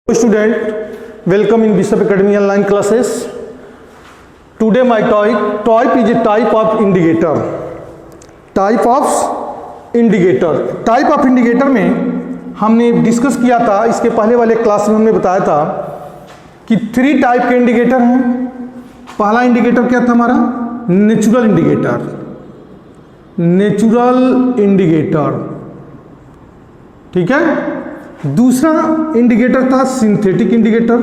Student, welcome in Bishop Academy online classes. Today my topic is a type of indicator. Type of indicator में हमने discuss किया था, इसके पहले वाले क्लास में हमने बताया था कि 3 टाइप के इंडिकेटर हैं। पहला इंडिकेटर क्या था हमारा? नेचुरल इंडिकेटर, ठीक है। दूसरा इंडिकेटर था सिंथेटिक इंडिकेटर।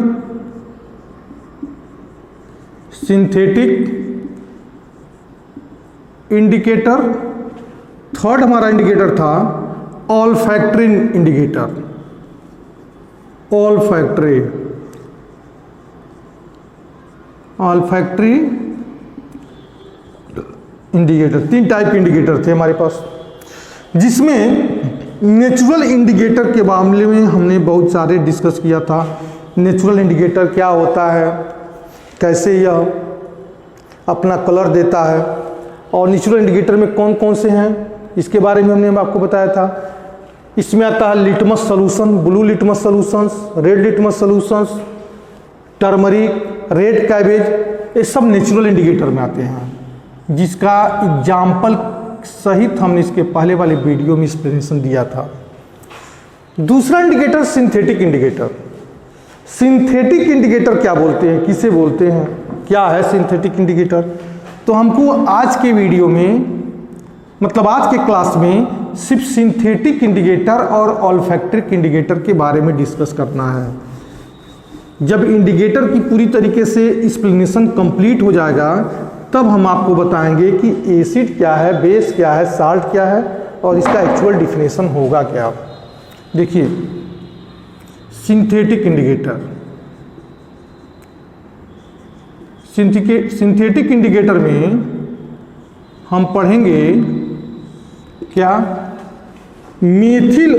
थर्ड हमारा इंडिकेटर था ऑल्फैक्टरी इंडिकेटर। 3 टाइप के इंडिकेटर थे हमारे पास, जिसमें नेचुरल इंडिकेटर के मामले में हमने बहुत सारे डिस्कस किया था। नेचुरल इंडिकेटर क्या होता है, कैसे यह अपना कलर देता है, और नेचुरल इंडिकेटर में कौन कौन से हैं इसके बारे में हमने आपको बताया था। इसमें आता है litmus solution, blue litmus solutions, red litmus solutions, turmeric, red cabbage, ये सब नेचुरल इंडिकेटर में आते हैं, जिसका एग्जाम्पल सहित हमने इसके पहले वाले वीडियो में एक्सप्लेनेशन दिया था। दूसरा इंडिकेटर सिंथेटिक इंडिकेटर क्या बोलते हैं, किसे बोलते हैं, क्या है सिंथेटिक इंडिकेटर? तो हमको आज के वीडियो में, मतलब आज के क्लास में, सिर्फ सिंथेटिक इंडिकेटर और ऑल्फैक्टिक इंडिकेटर के बारे में डिस्कस करना है। जब इंडिकेटर की पूरी तरीके से एक्सप्लेनेशन कंप्लीट हो जाएगा, तब हम आपको बताएंगे कि एसिड क्या है, बेस क्या है, साल्ट क्या है, और इसका एक्चुअल डिफिनेशन होगा क्या। देखिए, सिंथेटिक इंडिकेटर में हम पढ़ेंगे क्या? मेथिल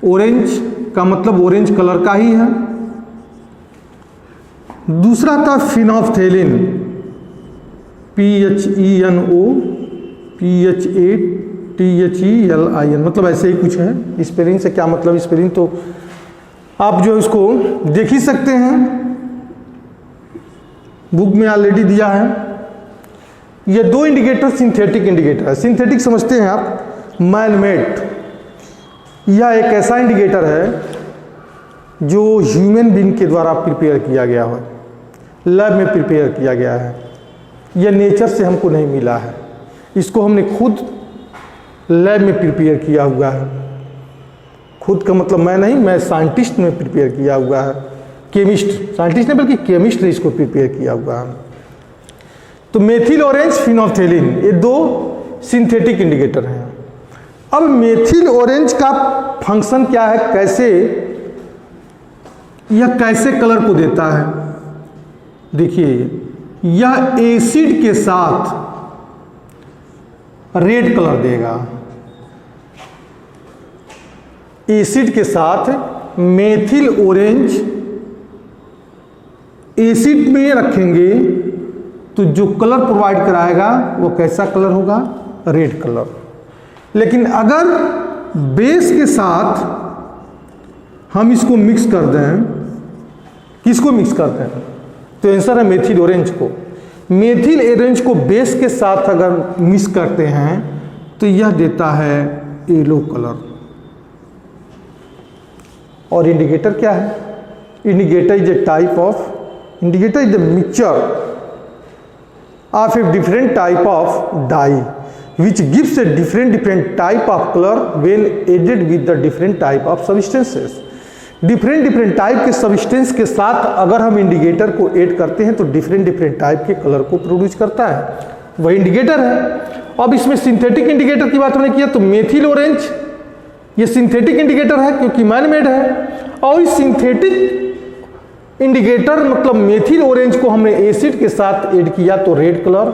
ऑरेंज का मतलब ऑरेंज कलर का ही है। दूसरा था फिनोफ्थेलिन, PHENOPHATHELIN, मतलब ऐसे ही कुछ है। स्पेलिंग से क्या मतलब, स्पेलिंग तो आप जो इसको देख ही सकते हैं, बुक में ऑलरेडी दिया है। ये 2 इंडिकेटर सिंथेटिक इंडिकेटर है। सिंथेटिक समझते हैं आप, मैन मेड। यह एक ऐसा इंडिकेटर है जो ह्यूमन बीइंग के द्वारा प्रिपेयर किया गया है, लैब में प्रिपेयर किया गया है। यह नेचर से हमको नहीं मिला है, इसको हमने खुद लैब में प्रिपेयर किया हुआ है। खुद का मतलब मैं साइंटिस्ट ने प्रिपेयर किया हुआ है, साइंटिस्ट ने बल्कि केमिस्ट ने इसको प्रिपेयर किया हुआ है। तो मेथिल ऑरेंज, फिनोफ्थेलिन, ये 2 सिंथेटिक इंडिकेटर हैं। अब मेथिल ऑरेंज का फंक्शन क्या है, कैसे कलर को देता है? देखिए, यह एसिड के साथ रेड कलर देगा। एसिड के साथ मेथिल ऑरेंज एसिड में रखेंगे तो जो कलर प्रोवाइड कराएगा वो कैसा कलर होगा? Red colour. लेकिन अगर बेस के साथ हम इसको मिक्स कर दें, किसको मिक्स कर दें? तो आंसर है मेथिल ऑरेंज को। मेथिल ऑरेंज को बेस के साथ अगर मिक्स करते हैं तो यह देता है येलो कलर। और इंडिकेटर क्या है? Indicator is the mixture of a different type of dye which gives a different type of color when added with the different type of substances. different type के सब्सटेंस के साथ अगर हम indicator को add करते हैं तो different टाइप के कलर को प्रोड्यूस करता है, वही इंडिकेटर है। अब इसमें सिंथेटिक इंडिकेटर की बात हमने किया, तो मेथिल ऑरेंज ये सिंथेटिक इंडिकेटर है क्योंकि मैन मेड है। और इस सिंथेटिक इंडिकेटर मतलब मेथिल ऑरेंज को हमने एसिड के साथ ऐड किया तो रेड कलर,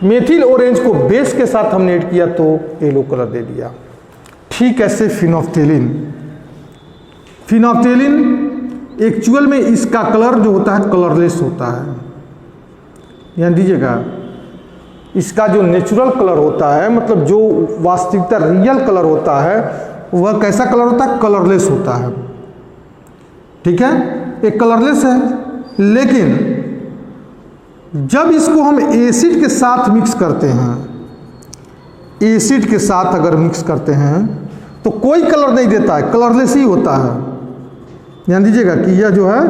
मेथिल ऑरेंज को बेस के साथ हमने ऐड किया तो येलो कलर दे दिया। ठीक ऐसे फिनोफ्थेलिन एक्चुअल में इसका कलर जो होता है कलरलेस होता है। ध्यान दीजिएगा, इसका जो नेचुरल कलर होता है, मतलब जो वास्तविकता रियल कलर होता है, वह कैसा कलर होता है? कलरलेस होता है। ठीक है, एक कलरलेस है। लेकिन जब इसको हम एसिड के साथ मिक्स करते हैं, एसिड के साथ अगर मिक्स करते हैं तो कोई कलर नहीं देता है, कलरलेस ही होता है। ध्यान दीजिएगा कि यह जो है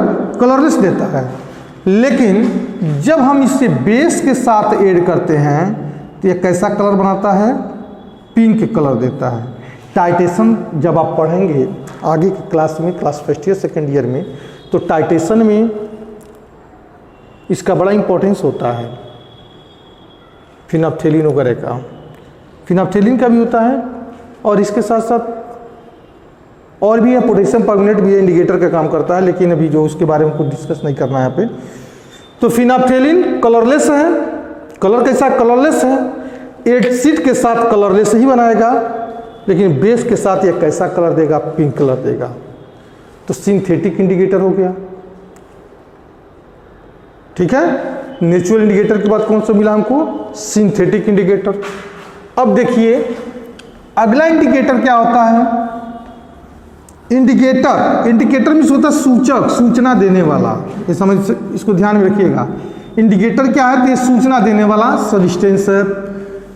कलरलेस देता है। लेकिन जब हम इसे बेस के साथ ऐड करते हैं तो यह कैसा कलर बनाता है? पिंक कलर देता है। टाइटेशन जब आप पढ़ेंगे आगे की क्लास में, class first year second year में, तो टाइटेशन में इसका बड़ा इंपॉर्टेंस होता है। फिनाप्थेलिन वगैरह का, फिनाप्थेलिन का भी होता है, और इसके साथ साथ और भी है, पोटेशियम परमैंगनेट भी है, इंडिकेटर का काम करता है, लेकिन अभी जो उसके बारे में कुछ डिस्कस नहीं करना है यहाँ पे। तो फिनाप्थेलिन कलरलेस है। कलर कैसा? कलरलेस है। एसिड के साथ कलरलेस ही बनाएगा, लेकिन बेस के साथ यह कैसा कलर देगा? पिंक कलर देगा। तो सिंथेटिक इंडिकेटर हो गया। ठीक है, नेचुरल इंडिकेटर के बाद कौन सा मिला हमको? Synthetic indicator. अब देखिए अगला इंडिकेटर क्या होता है? इंडिकेटर, इंडिकेटर मीन्स होता है सूचक, सूचना देने वाला। ये समझ, इसको ध्यान में रखिएगा। इंडिकेटर क्या है? तो ये सूचना देने वाला सब्सटेंस है।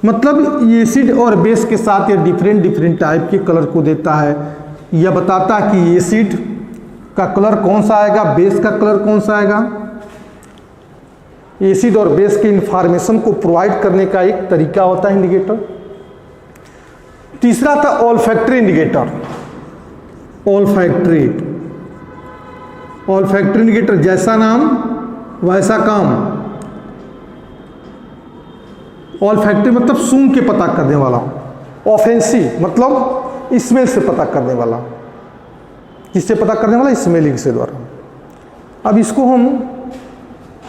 मतलब एसिड और बेस के साथ ये डिफरेंट टाइप के कलर को देता है। यह बताता है कि एसिड का कलर कौन सा आएगा, बेस का कलर कौन सा आएगा। एसिड और बेस के इंफॉर्मेशन को प्रोवाइड करने का एक तरीका होता है इंडिकेटर। तीसरा था olfactory indicator. Olfactory, olfactory indicator, जैसा नाम वैसा काम। ऑल्फैक्टरी मतलब सूंघ के पता करने वाला। ऑफेंसिव मतलब स्मेल से पता करने वाला। किससे पता करने वाला? स्मेलिंग से द्वारा। अब इसको हम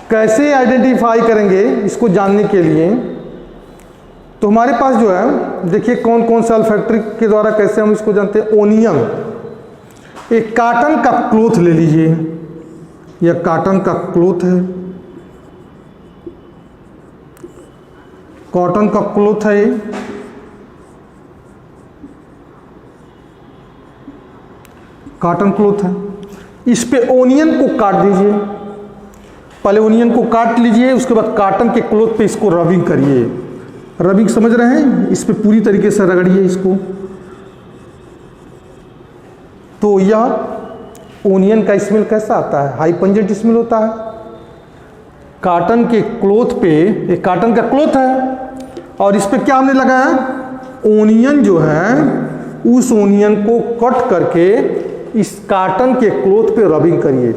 कैसे आइडेंटिफाई करेंगे? इसको जानने के लिए तो हमारे पास जो है, देखिए कौन कौन सा ऑल्फैक्टरी के द्वारा कैसे हम इसको जानते हैं। ओनियन, एक कॉटन का क्लॉथ ले लीजिए, यह कॉटन का क्लॉथ है, कॉटन का क्लॉथ है। कॉटन क्लॉथ है, इस पे ओनियन को काट दीजिए। पहले ओनियन को काट लीजिए, उसके बाद कॉटन के क्लॉथ पे इसको रबिंग करिए। रबिंग समझ रहे हैं? इस पे पूरी तरीके से रगड़िए इसको। तो यह ओनियन का स्मेल कैसा आता है? हाई पंजेंट स्मेल होता है। कॉटन के क्लॉथ पे, एक कॉटन का क्लॉथ है और इस पे क्या हमने लगाया? ओनियन जो है, उस ओनियन को कट करके इस कॉटन के क्लॉथ पे रबिंग करिए।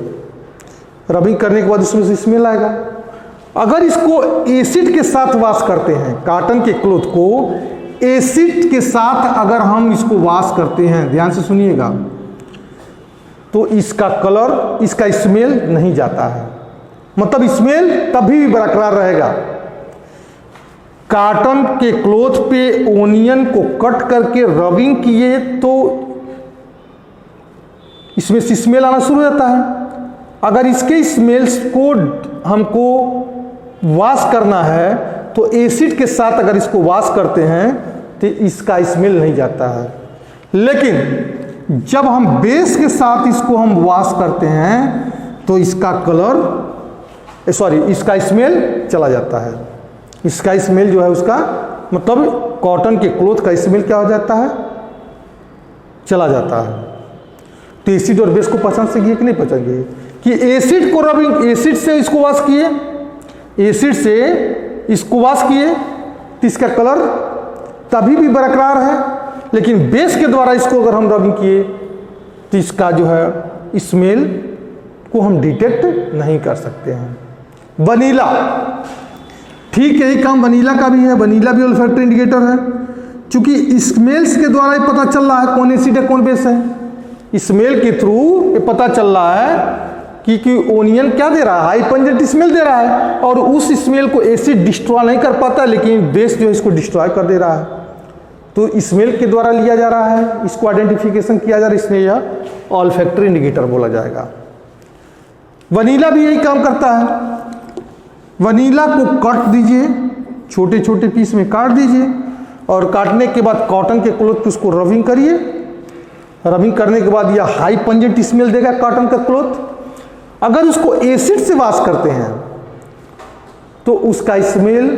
रबिंग करने के बाद उसमें से स्मेल आएगा। अगर इसको एसिड के साथ वॉश करते हैं, कॉटन के क्लॉथ को एसिड के साथ अगर हम इसको वॉश करते हैं, ध्यान से सुनिएगा, तो इसका कलर, इसका स्मेल नहीं जाता है। मतलब स्मेल तभी भी बरकरार रहेगा। कॉटन के क्लॉथ पे ओनियन को कट करके रबिंग किए तो इसमें से स्मेल आना शुरू हो जाता है। अगर इसके स्मेल्स को हमको वॉश करना है तो एसिड के साथ अगर इसको वॉश करते हैं तो इसका स्मेल नहीं जाता है। लेकिन जब हम बेस के साथ इसको हम वॉश करते हैं तो इसका कलर, सॉरी, इसका स्मेल चला जाता है। इसका स्मेल जो है उसका मतलब कॉटन के क्लॉथ का स्मेल क्या हो जाता है? चला जाता है। तो एसिड और बेस को पहचान सकिए कि नहीं पहचानिए कि एसिड को रबिंग, एसिड से इसको वॉश किए, एसिड से इसको वॉश किए तो इसका कलर तभी भी बरकरार है। लेकिन बेस के द्वारा इसको अगर हम रबिंग किए तो इसका जो है स्मेल को हम डिटेक्ट नहीं कर सकते हैं। वनीला, ठीक यही काम वनीला का भी है। वनीला भी ऑल्फैक्टरी इंडिकेटर है, क्योंकि स्मेल्स के द्वारा ही पता चल रहा है कौन एसिड है कौन बेस है। स्मेल के थ्रू ये पता चल रहा है कि ओनियन क्या दे रहा है? हाई पंजेंट स्मेल दे रहा है, और उस स्मेल को एसिड डिस्ट्रॉय नहीं कर पाता, लेकिन बेस जो है इसको डिस्ट्रॉय कर दे रहा है। तो स्मेल के द्वारा लिया जा रहा है, इसको आइडेंटिफिकेशन किया जा रहा है, इसलिए यह ऑल्फैक्टरी इंडिकेटर बोला जाएगा। वनीला भी यही काम करता है। वनीला को कट दीजिए, छोटे छोटे पीस में काट दीजिए और काटने के बाद कॉटन के क्लॉथ को उसको रबिंग करिए। रबिंग करने के बाद यह हाई पंजेंट स्मेल देगा कॉटन का क्लॉथ। अगर उसको एसिड से वॉश करते हैं तो उसका स्मेल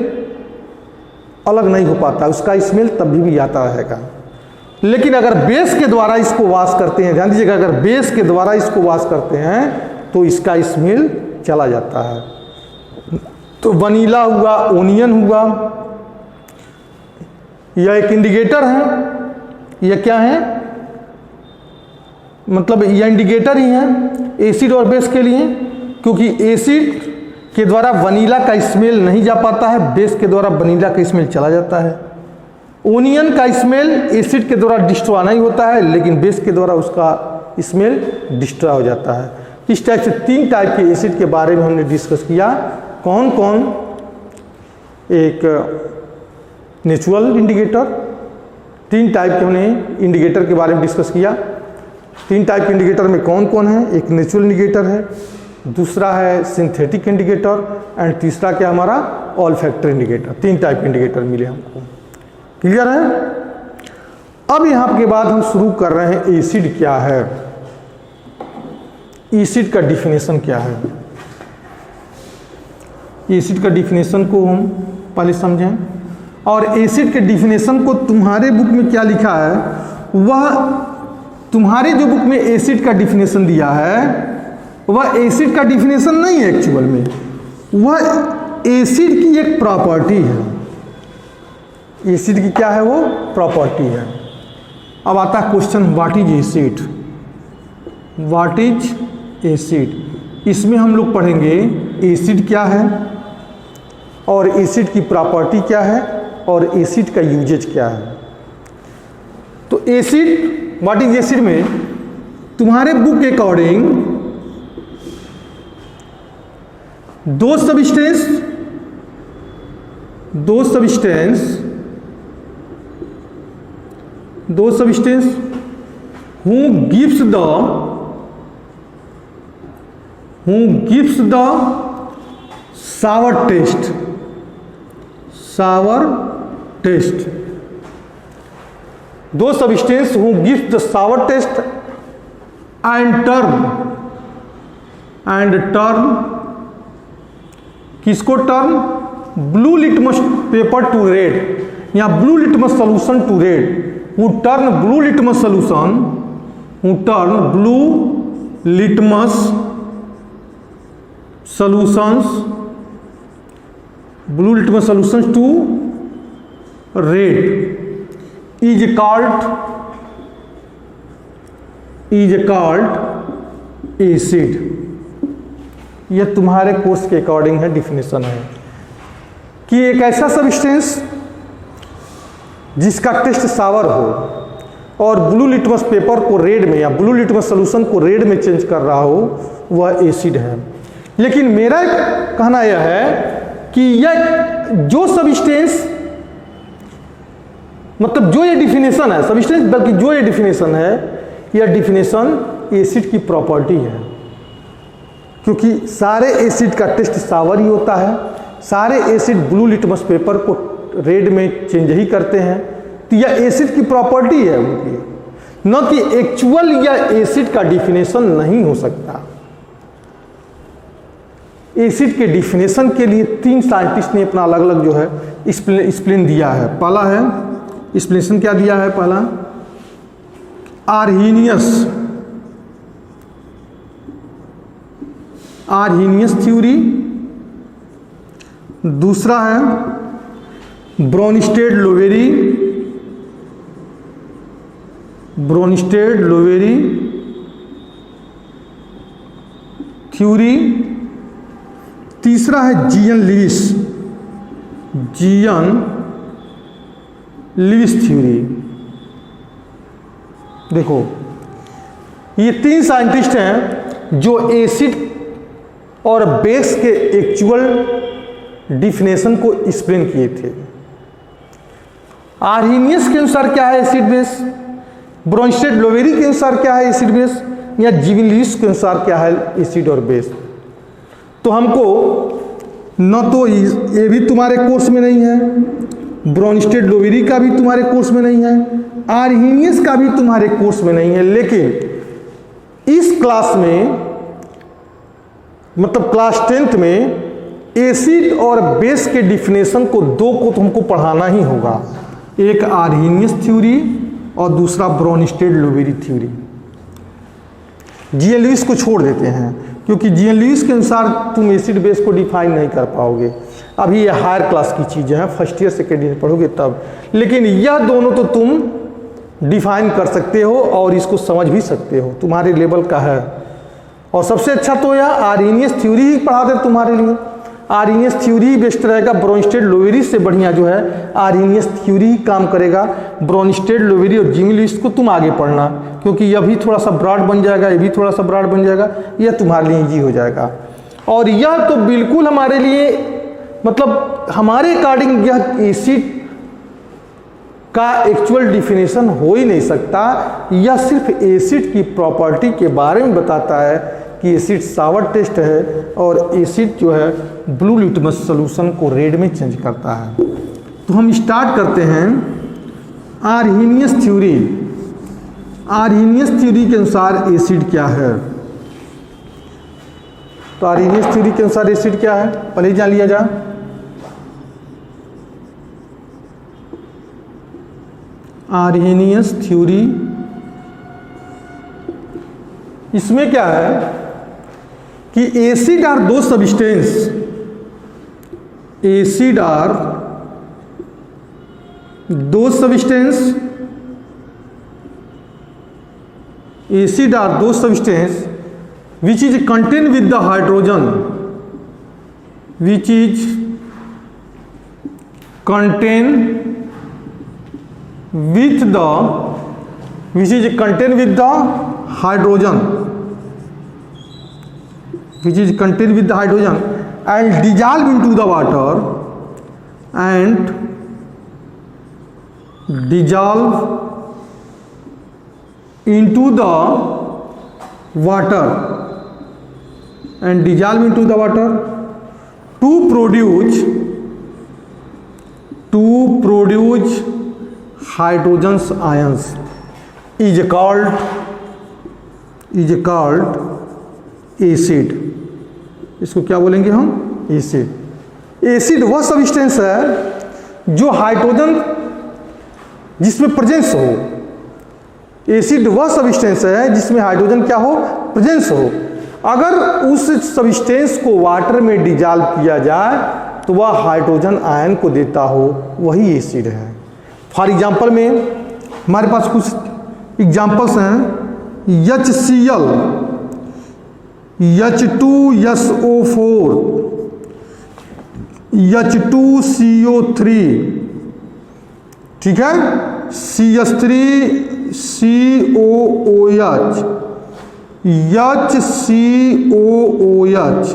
अलग नहीं हो पाता, उसका स्मेल तब भी आता रहेगा। लेकिन अगर बेस के द्वारा इसको वॉश करते हैं, ध्यान दीजिएगा, अगर बेस के द्वारा इसको वॉश करते हैं तो इसका स्मेल चला जाता है। तो वनीला हुआ, ओनियन हुआ, यह एक इंडिकेटर है। यह क्या है, मतलब यह इंडिकेटर ही है एसिड और बेस के लिए, क्योंकि एसिड के द्वारा वनीला का स्मेल नहीं जा पाता है, बेस के द्वारा वनीला का स्मेल चला जाता है। ओनियन का स्मेल एसिड के द्वारा डिस्ट्रॉय नहीं होता है, लेकिन बेस के द्वारा उसका स्मेल डिस्ट्रॉय हो जाता है। इस टाइप से 3 टाइप के एसिड के बारे में हमने डिस्कस किया। कौन कौन, एक नेचुरल इंडिकेटर, 3 टाइप के हमने इंडिकेटर के बारे में डिस्कस किया। 3 टाइप के इंडिकेटर में कौन कौन है, एक नेचुरल इंडिकेटर है, दूसरा है सिंथेटिक इंडिकेटर, एंड तीसरा क्या हमारा ऑल्फैक्टरी इंडिकेटर। 3 टाइप के इंडिकेटर मिले हमको। क्लियर है। अब यहाँ के बाद हम शुरू कर रहे हैं एसिड क्या है, एसिड का डिफिनेशन क्या है। एसिड का डिफिनेशन को हम पहले समझें, और एसिड के डिफिनेशन को तुम्हारे बुक में क्या लिखा है, वह तुम्हारे जो बुक में एसिड का डिफिनेशन दिया है वह एसिड का डिफिनेशन नहीं है, एक्चुअल में वह एसिड की एक प्रॉपर्टी है। एसिड की क्या है, वो प्रॉपर्टी है। अब आता है question, what is acid, what is acid. इसमें हम लोग पढ़ेंगे एसिड क्या है, और एसिड की प्रॉपर्टी क्या है, और एसिड का यूजेज क्या है। तो एसिड, व्हाट इज एसिड में तुम्हारे बुक के अकॉर्डिंग दो substance who gives the sour taste, दो substance who gives the sour taste and turn किसको turn, blue litmus paper to red, या blue litmus solution to red. who turn blue litmus solution, who turn blue litmus solutions to red is called acid। यह तुम्हारे course के according है, definition है कि एक ऐसा सब्सटेंस जिसका टेस्ट सावर हो और ब्लू लिटमस पेपर को रेड में, या ब्लू लिटमस सोल्यूशन को रेड में चेंज कर रहा हो, वह एसिड है। लेकिन मेरा कहना यह है कि यह जो सब्सटेंस, मतलब जो ये डिफिनेशन है सब्सटेंस, बल्कि जो ये डिफिनेशन है, यह डिफिनेशन एसिड की प्रॉपर्टी है। क्योंकि सारे एसिड का टेस्ट सावर ही होता है, सारे एसिड ब्लू लिटमस पेपर को रेड में चेंज ही करते हैं, तो यह एसिड की प्रॉपर्टी है उनकी, न कि एक्चुअल यह एसिड का डिफिनेशन नहीं हो सकता। एसिड के डिफिनेशन के लिए 3 साइंटिस्ट ने अपना अलग अलग जो है एक्सप्लेन दिया है। पहला है एक्सप्लेनेशन क्या दिया है, पहला आर्हीनियस थ्योरी, दूसरा है ब्रोनस्टेड लोवेरी थ्योरी, तीसरा है जीएन लिविस थ्योरी। देखो ये 3 साइंटिस्ट हैं जो एसिड और बेस के एक्चुअल डिफिनेशन को एक्सप्लेन किए थे। आर्हीनियस के अनुसार क्या है एसिड बेस, ब्रोनस्टेड लोवेरी के अनुसार क्या है एसिड बेस, या जीवन लिविस के अनुसार क्या है एसिड और बेस। तो हमको न तो ये भी तुम्हारे कोर्स में नहीं है, ब्रोंस्टेड लोवेरी का भी तुम्हारे कोर्स में नहीं है, आर्हीनियस का भी तुम्हारे कोर्स में नहीं है। लेकिन इस क्लास में, मतलब क्लास 10th में, एसिड और बेस के डिफिनेशन को दो को तुमको पढ़ाना ही होगा, एक आर्हीनियस थ्योरी और दूसरा Bronsted लोवेरी theory. G N Lewis को छोड़ देते हैं क्योंकि जी एन लुईस के अनुसार तुम एसिड बेस को डिफाइन नहीं कर पाओगे, अभी ये हायर क्लास की चीज़ें हैं, फर्स्ट ईयर सेकेंड ईयर पढ़ोगे तब। लेकिन यह दोनों तो तुम डिफाइन कर सकते हो और इसको समझ भी सकते हो, तुम्हारे लेवल का है। और सबसे अच्छा तो यह आर्हीनियस थ्योरी ही पढ़ा दे तुम्हारे लिए, आर्हीनियस थ्योरी बेस्ट रहेगा। ब्रोंस्टेड लोवेरी से बढ़िया जो है आर्हीनियस थ्योरी ही काम करेगा। ब्रोंस्टेड लोवेरी और जी एन लुईस को तुम आगे पढ़ना, क्योंकि यह भी थोड़ा सा ब्रॉड बन जाएगा, ये भी थोड़ा सा ब्रॉड बन जाएगा, यह तुम्हारे लिए ईजी हो जाएगा। और यह तो बिल्कुल हमारे लिए, मतलब हमारे अकॉर्डिंग यह एसिड का एक्चुअल डिफिनेशन हो ही नहीं सकता। यह सिर्फ एसिड की प्रॉपर्टी के बारे में बताता है कि एसिड सावर टेस्ट है और एसिड जो है ब्लू लिटमस सॉल्यूशन को रेड में चेंज करता है। तो हम स्टार्ट करते हैं आर्हीनियस थ्योरी। आर्हीनियस थ्योरी के अनुसार एसिड क्या है? तो आर्हीनियस थ्योरी के अनुसार एसिड क्या है पहले जान लिया जाए। आर्हीनियस थ्योरी, इसमें क्या है कि एसिड आर दो सब्सटेंस, एसिड आर दो सब्सटेंस, एसिड आर दो substance which is contained with the hydrogen, which is contained with the, which is contained with the hydrogen, which is contained with the hydrogen and dissolve into the water, and dissolve into the water, and dissolve into the water to produce hydrogen ions is called acid. इसको क्या बोलेंगे हम? Acid. Acid वह substance है जो hydrogen जिसमें presence हो, acid वह सब्सटेंस है जिसमें हाइड्रोजन क्या हो? प्रेजेंस हो। अगर उस सब्सटेंस को वाटर में डिजॉल्व किया जाए तो वह हाइड्रोजन आयन को देता हो, वही एसिड है। फॉर एग्जांपल में हमारे पास कुछ एग्जांपल्स हैं, HCl, H2SO4, H2CO3, ठीक है, CH3COOH, HCOOH।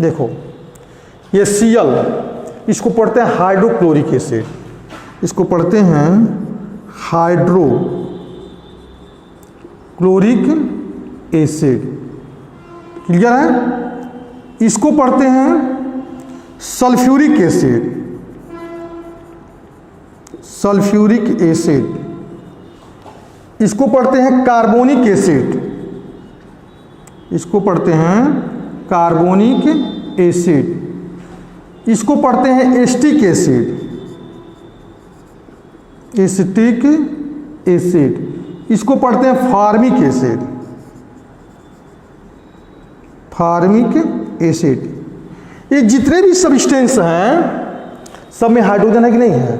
देखो ये Cl, इसको पढ़ते हैं हाइड्रोक्लोरिक एसिड, इसको पढ़ते हैं हाइड्रोक्लोरिक एसिड, क्लियर है। इसको पढ़ते हैं सल्फ्यूरिक एसिड, सल्फ्यूरिक एसिड। इसको पढ़ते हैं कार्बोनिक एसिड, इसको पढ़ते हैं कार्बोनिक एसिड। इसको पढ़ते हैं एसिटिक एसिड, एसिटिक एसिड। इसको पढ़ते हैं फार्मिक एसिड, फार्मिक एसिड। ये जितने भी सब्सटेंस हैं सब में हाइड्रोजन है कि नहीं है?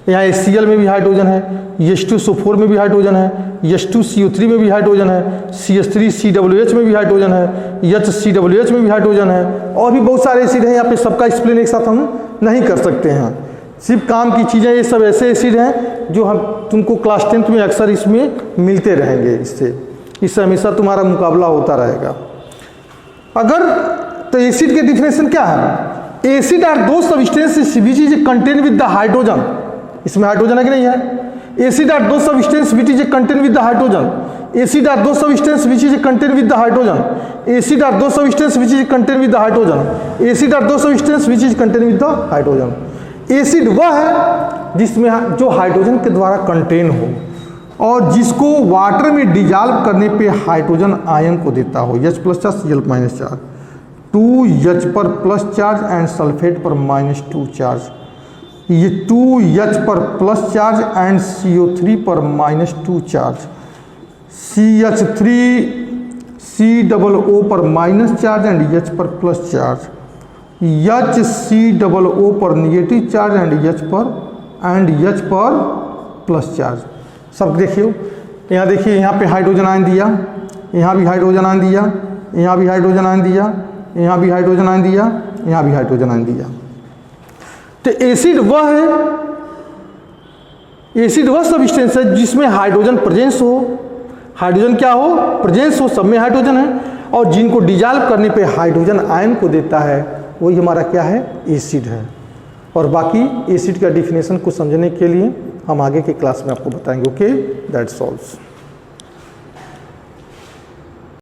यहाँ HCl में भी हाइड्रोजन है, H2SO4 में भी हाइड्रोजन है, H2CO3 में भी हाइड्रोजन है, CH3COOH में भी हाइड्रोजन है, HCOOH में भी हाइड्रोजन है, और भी बहुत सारे एसिड हैं। यहाँ पे सबका एक्सप्लेन एक साथ हम नहीं कर सकते हैं, सिर्फ काम की चीज़ें। ये सब ऐसे एसिड हैं जो हम तुमको क्लास 10th में अक्सर इसमें मिलते रहेंगे, इससे हमेशा तुम्हारा मुकाबला होता रहेगा। अगर तो एसिड के डिफिनेशन क्या है? एसिड आर दो substance which is contain with the hydrogen, इसमें हाइड्रोजन है कि नहीं है? एसिड आर दो substance which is contain with the hydrogen, Acid are those substance which is contained with the hydrogen. Acid are those substance which is contained with the hydrogen. Acid are those substance which is contained with the hydrogen. Acid वह है जिसमें जो hydrogen के द्वारा contain हो और जिसको water में डिजॉल्व करने पे हाइड्रोजन आयन को देता हो। H plus charge Cl minus charge, 2H पर प्लस चार्ज एंड सल्फेट पर -2 चार्ज, ये 2H पर प्लस चार्ज एंड CO3 पर -2 चार्ज, CH3 COO पर माइनस चार्ज एंड H पर प्लस चार्ज, HCOO पर निगेटिव चार्ज एंड H पर plus charge. सब देखिए, यहाँ देखिए, यहाँ पे हाइड्रोजन आयन दिया, यहाँ भी हाइड्रोजन आयन दिया, यहाँ भी हाइड्रोजन आयन दिया, यहाँ भी हाइड्रोजन आयन दिया, यहाँ भी हाइड्रोजन आयन दिया। तो एसिड वह है, एसिड वह सब्सटेंस है जिसमें हाइड्रोजन प्रेजेंस हो, हाइड्रोजन क्या हो, प्रेजेंस हो, सब में हाइड्रोजन है, और जिनको डिजॉल्व करने पे हाइड्रोजन आयन को देता है वही हमारा क्या है, एसिड है। और बाकी एसिड का डिफिनेशन को समझने के लिए हम आगे के क्लास में आपको बताएंगे। Okay, that's all.